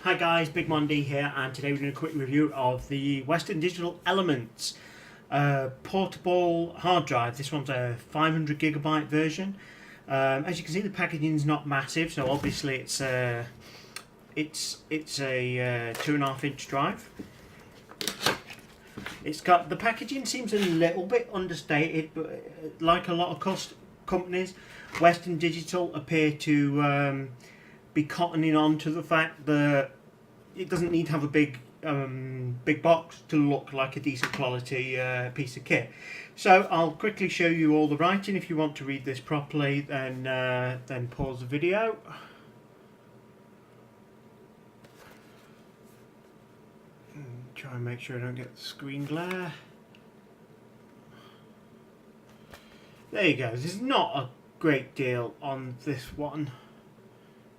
Hi guys, Big Monday here, and today we're doing a quick review of the Western Digital Elements portable hard drive. This one's a 500 GB version. As you can see, the packaging's not massive, so obviously it's a 2.5-inch drive. It's got, the packaging seems a little bit understated, but like a lot of companies, Western Digital appear to be cottoning on to the fact that it doesn't need to have a big box to look like a decent quality piece of kit. So I'll quickly show you all the writing. If you want to read this properly, then pause the video. Try and make sure I don't get the screen glare. There you go. There's not a great deal on this one.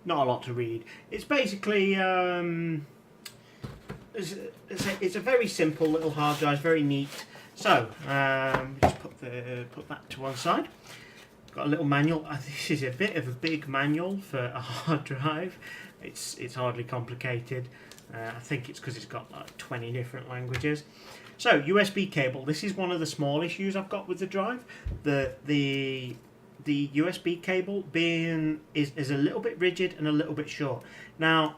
Not a lot to read. It's basically it's a very simple little hard drive, very neat. So just put that to one side. Got a little manual. This is a bit of a big manual for a hard drive. It's hardly complicated. I think it's because it's got like 20 different languages. So USB cable. This is one of the small issues I've got with the drive. The USB cable is a little bit rigid and a little bit short. Now,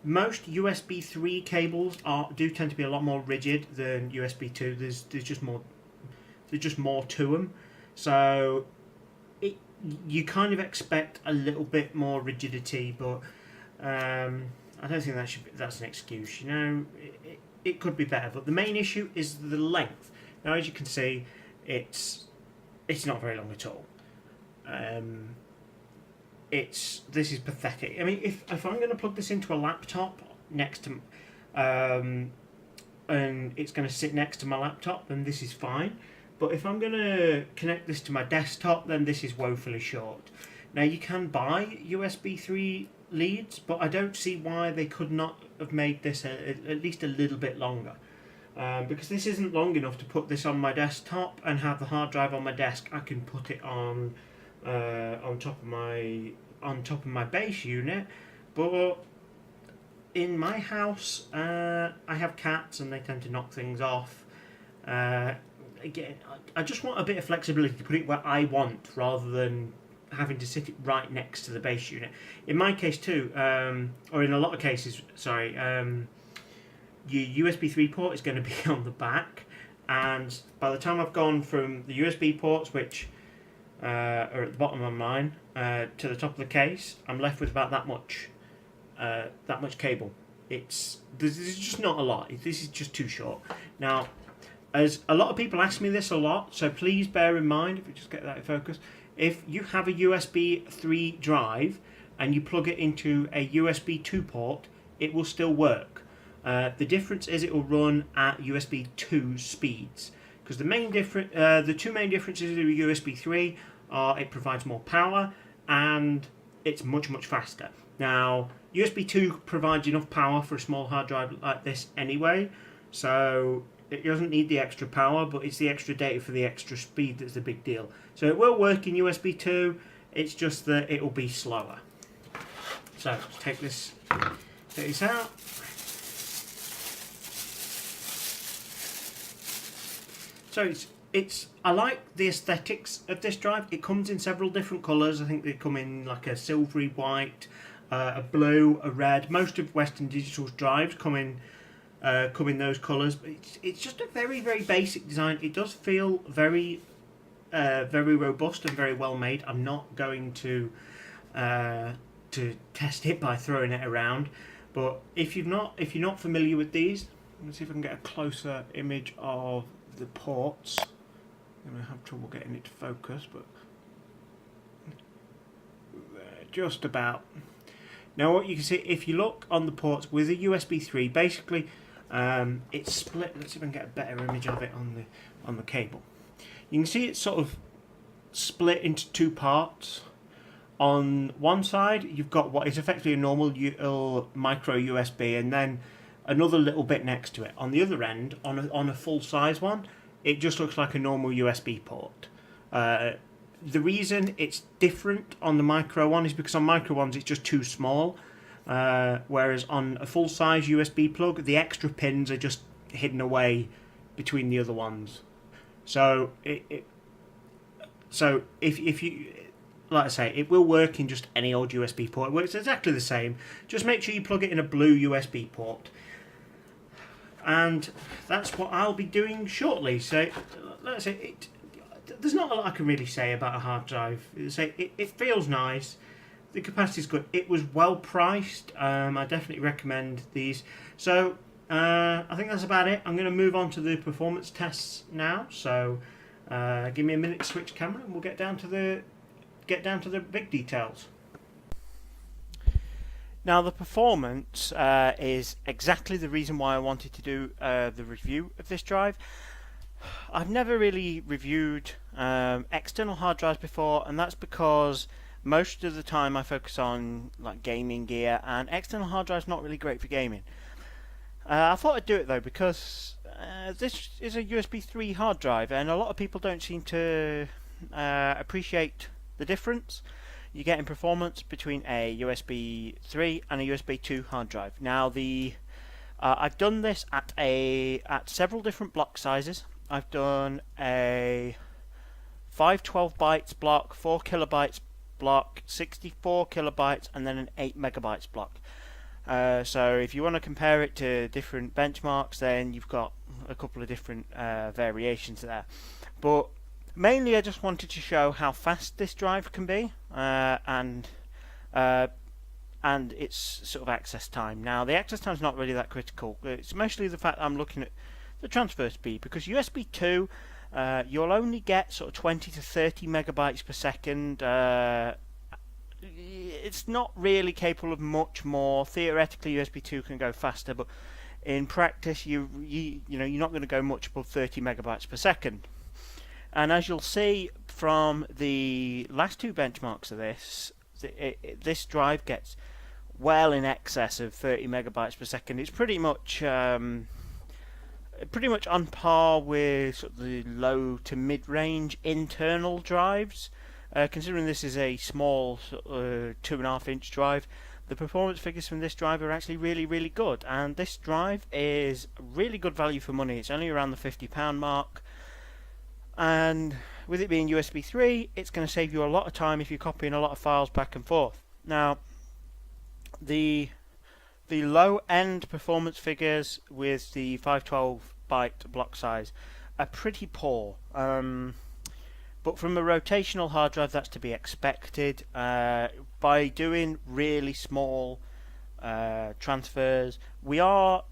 most USB 3 cables do tend to be a lot more rigid than USB 2. There's just more to them. So you kind of expect a little bit more rigidity, but I don't think that's an excuse. You know, it could be better. But the main issue is the length. Now, as you can see, it's not very long at all. This is pathetic. I mean, if I'm going to plug this into a laptop next to, and it's going to sit next to my laptop, then this is fine. But if I'm going to connect this to my desktop, then this is woefully short. Now, you can buy USB 3 leads, but I don't see why they could not have made this at least a little bit longer. Because this isn't long enough to put this on my desktop and have the hard drive on my desk. I can put it on top of my base unit, but in my house I have cats and they tend to knock things off. Again, I just want a bit of flexibility to put it where I want rather than having to sit it right next to the base unit. In my case too, or in a lot of cases, sorry, your USB 3 port is going to be on the back, and by the time I've gone from the USB ports, which are at the bottom of mine, to the top of the case, I'm left with about that much cable. There's just not a lot. This is just too short. Now, as a lot of people ask me this a lot, so please bear in mind, if we just get that in focus, if you have a USB 3 drive and you plug it into a USB 2 port, it will still work. The difference is it will run at USB 2 speeds. Because the two main differences of USB 3 are it provides more power and it's much faster. Now, USB 2 provides enough power for a small hard drive like this anyway, so it doesn't need the extra power, but it's the extra data for the extra speed that's the big deal. So it will work in USB 2, it's just that it will be slower. So let's take this out. So I like the aesthetics of this drive. It comes in several different colours. I think they come in like a silvery white, a blue, a red. Most of Western Digital's drives come in those colours. But it's just a very basic design. It does feel very robust and very well made. I'm not going to test it by throwing it around. But if you're not familiar with these, let's see if I can get a closer image of the ports. I'm going to have trouble getting it to focus, but just about. Now what you can see, if you look on the ports with a USB 3, basically it's split. Let's see if I can get a better image of it on the cable. You can see it's sort of split into two parts. On one side you've got what is effectively a normal micro USB, and then another little bit next to it. On the other end, on a full size one, it just looks like a normal USB port. The reason it's different on the micro one is because on micro ones it's just too small. whereas on a full-size USB plug, the extra pins are just hidden away between the other ones. So if you, like I say, it will work in just any old USB port. It works exactly the same. Just make sure you plug it in a blue USB port. And that's what I'll be doing shortly. So, like I say, there's not a lot I can really say about a hard drive. It feels nice. The capacity is good. It was well priced. I definitely recommend these. So, I think that's about it. I'm going to move on to the performance tests now. So, give me a minute to switch camera, and we'll get down to the big details. Now, the performance is exactly the reason why I wanted to do the review of this drive. I've never really reviewed external hard drives before, and that's because most of the time I focus on like gaming gear, and external hard drives not really great for gaming. I thought I'd do it though because this is a USB 3 hard drive, and a lot of people don't seem to appreciate the difference you get in performance between a USB 3 and a USB 2 hard drive. Now, I've done this at several different block sizes. I've done a 512 bytes block, 4 kilobytes block, 64 kilobytes, and then an 8 megabytes block. So if you want to compare it to different benchmarks, then you've got a couple of different variations there. But mainly I just wanted to show how fast this drive can be, and its sort of access time. Now, the access time is not really that critical. It's mostly the fact that I'm looking at the transfer speed, because USB 2 you'll only get sort of 20 to 30 megabytes per second. It's not really capable of much more. Theoretically, USB 2 can go faster, but in practice, you're not going to go much above 30 megabytes per second. And as you'll see from the last two benchmarks of this, this drive gets well in excess of 30 megabytes per second. It's pretty much on par with sort of the low to mid-range internal drives. Considering this is a small 2.5-inch drive, the performance figures from this drive are actually really, really good. And this drive is really good value for money. It's only around the £50 mark. And with it being USB 3, it's going to save you a lot of time if you're copying a lot of files back and forth. Now, the low-end performance figures with the 512 byte block size are pretty poor. But from a rotational hard drive, that's to be expected. By doing really small transfers, we are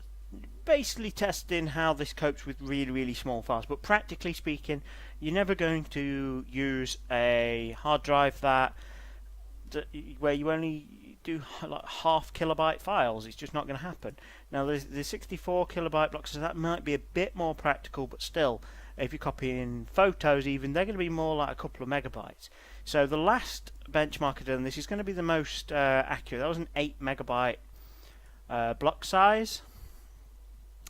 basically testing how this copes with really, really small files. But practically speaking, you're never going to use a hard drive where you only do like half kilobyte files. It's just not going to happen. Now, the 64 kilobyte blocks, so that might be a bit more practical, but still, if you're copying photos even, they're going to be more like a couple of megabytes. So the last benchmark I did on this is going to be the most accurate. That was an 8 megabyte block size.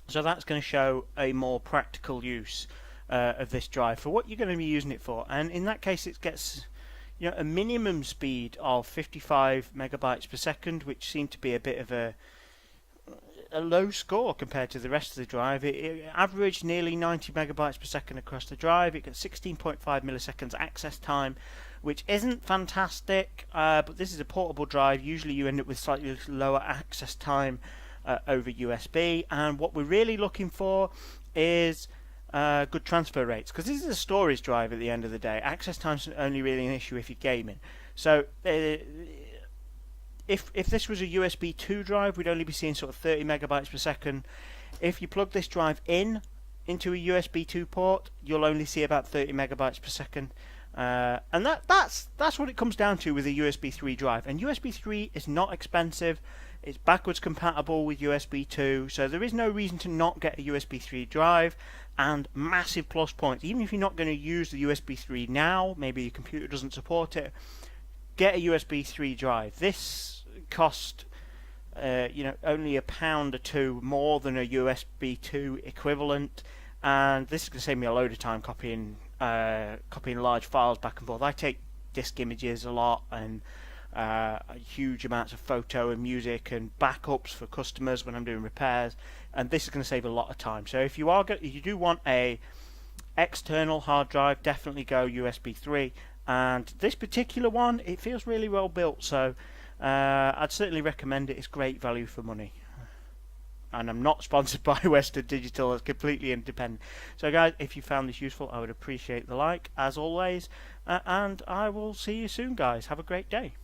So that's going to show a more practical use of this drive for what you're going to be using it for. And in that case, it gets a minimum speed of 55 megabytes per second, which seemed to be a bit of a low score compared to the rest of the drive. It averaged nearly 90 megabytes per second across the drive. It got 16.5 milliseconds access time, which isn't fantastic, but this is a portable drive. Usually you end up with slightly lower access time over USB, and what we're really looking for is good transfer rates, because this is a storage drive at the end of the day. Access time's only really an issue if you're gaming. So if this was a USB 2 drive, we'd only be seeing sort of 30 megabytes per second. If you plug this drive into a USB 2 port, you'll only see about 30 megabytes per second. And that's what it comes down to with a USB 3 drive. And USB 3 is not expensive. It's backwards compatible with USB 2, so there is no reason to not get a USB 3 drive. And massive plus points, even if you're not going to use the USB 3 now, maybe your computer doesn't support it, get a USB 3 drive. This cost only £1 or £2 more than a USB 2 equivalent, and this is going to save me a load of time copying large files back and forth. I take disk images a lot, and huge amounts of photo and music and backups for customers when I'm doing repairs, and this is going to save a lot of time. So if you do want a external hard drive, definitely go USB 3. And this particular one, it feels really well built, so I'd certainly recommend it. It's great value for money. And I'm not sponsored by Western Digital, it's completely independent. So guys, if you found this useful, I would appreciate the like, as always, and I will see you soon, guys. Have a great day.